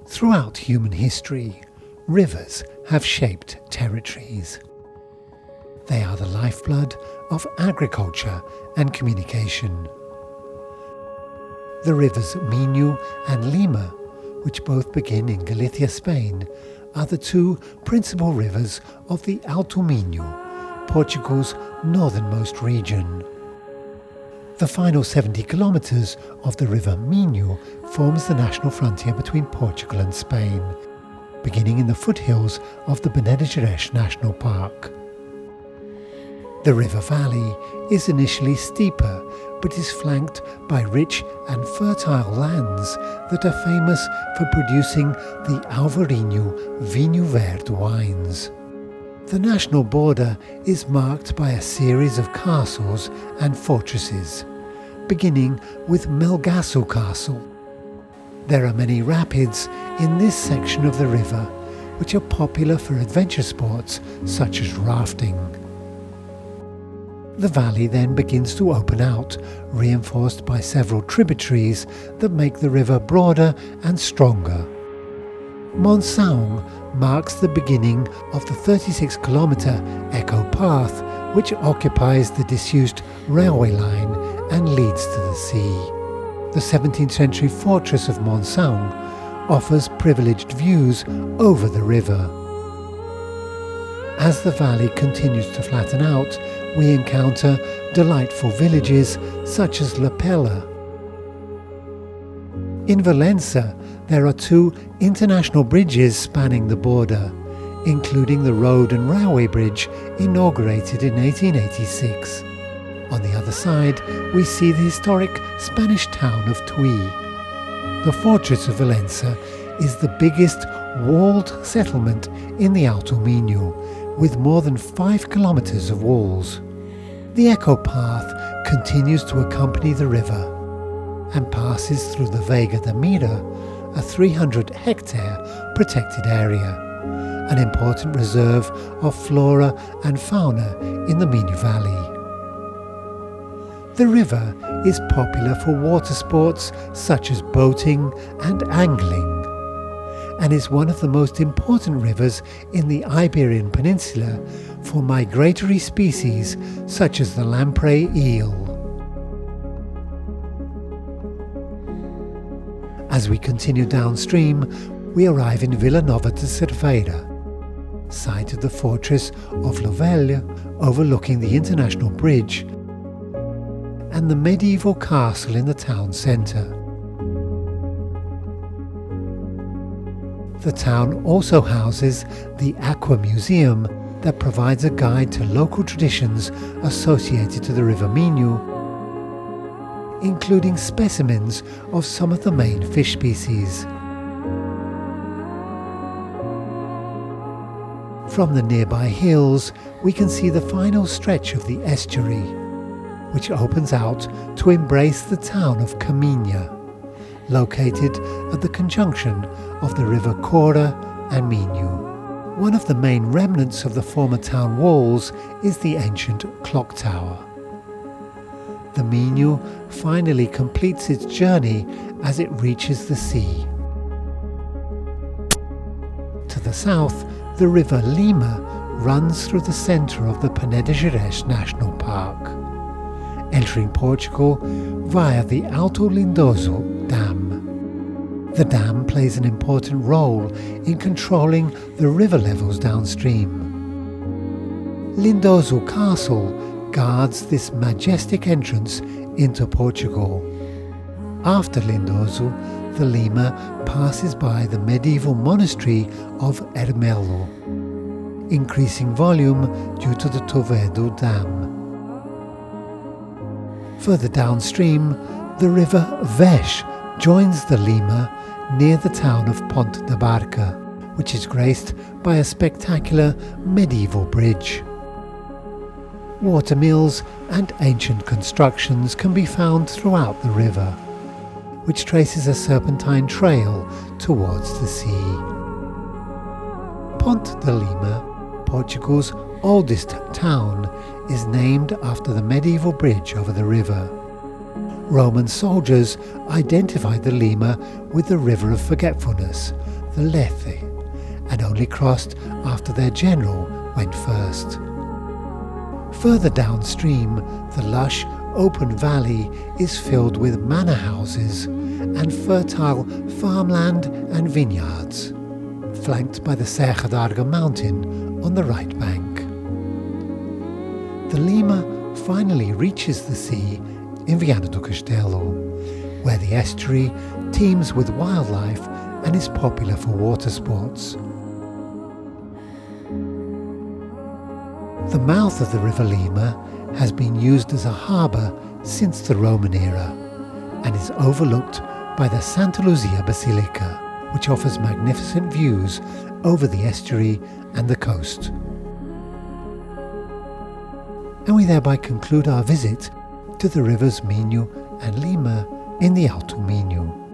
Throughout human history, rivers have shaped territories. They are the lifeblood of agriculture and communication. The rivers Minho and Lima, which both begin in Galicia, Spain, are the two principal rivers of the Alto Minho, Portugal's northernmost region. The final 70 kilometres of the river Minho forms the national frontier between Portugal and Spain, beginning in the foothills of the Minho And Lima National Park. The river valley is initially steeper, but is flanked by rich and fertile lands that are famous for producing the Alvarinho Vinho Verde wines. The national border is marked by a series of castles and fortresses, beginning with Melgaço Castle. There are many rapids in this section of the river, which are popular for adventure sports such as rafting. The valley then begins to open out, reinforced by several tributaries that make the river broader and stronger. Monção marks the beginning of the 36-kilometre Echo Path, which occupies the disused railway line and leads to the sea. The 17th century fortress of Monção offers privileged views over the river. As the valley continues to flatten out, we encounter delightful villages such as La Pella. In Valença, there are two international bridges spanning the border, including the road and railway bridge inaugurated in 1886. On the other side, we see the historic Spanish town of Tui. The fortress of Valença is the biggest walled settlement in the Alto Minho, with more than 5 kilometres of walls. The Echo Path continues to accompany the river and passes through the Vega da Mira, a 300-hectare protected area, an important reserve of flora and fauna in the Minho Valley. The river is popular for water sports such as boating and angling, and is one of the most important rivers in the Iberian Peninsula for migratory species such as the lamprey eel. As we continue downstream, we arrive in Vila Nova de Cerveira, site of the fortress of Lovelle overlooking the international bridge, and the medieval castle in the town centre. The town also houses the Aqua Museum that provides a guide to local traditions associated to the River Minho, including specimens of some of the main fish species. From the nearby hills, we can see the final stretch of the estuary, which opens out to embrace the town of Caminha, located at the conjunction of the river Cora and Minho. One of the main remnants of the former town walls is the ancient clock tower. The Minho finally completes its journey as it reaches the sea. To the south, the river Lima runs through the centre of the Minho And Lima National Park, entering Portugal via the Alto Lindoso Dam. The dam plays an important role in controlling the river levels downstream. Lindoso Castle guards this majestic entrance into Portugal. After Lindoso, the Lima passes by the medieval monastery of Ermelo, increasing volume due to the Tovedo Dam. Further downstream, the river Vesh joins the Lima near the town of Ponte da Barca, which is graced by a spectacular medieval bridge. Water mills and ancient constructions can be found throughout the river, which traces a serpentine trail towards the sea. Ponte da Lima, Portugal's oldest town, is named after the medieval bridge over the river. Roman soldiers identified the Lima with the River of Forgetfulness, the Lethe, and only crossed after their general went first. Further downstream, the lush, open valley is filled with manor houses and fertile farmland and vineyards, flanked by the Serra d'Arga mountain on the right bank. The Lima finally reaches the sea in Viana do Castelo, where the estuary teems with wildlife and is popular for water sports. The mouth of the River Lima has been used as a harbour since the Roman era and is overlooked by the Santa Luzia Basilica, which offers magnificent views over the estuary and the coast. And we thereby conclude our visit to the rivers Minho and Lima in the Alto Minho.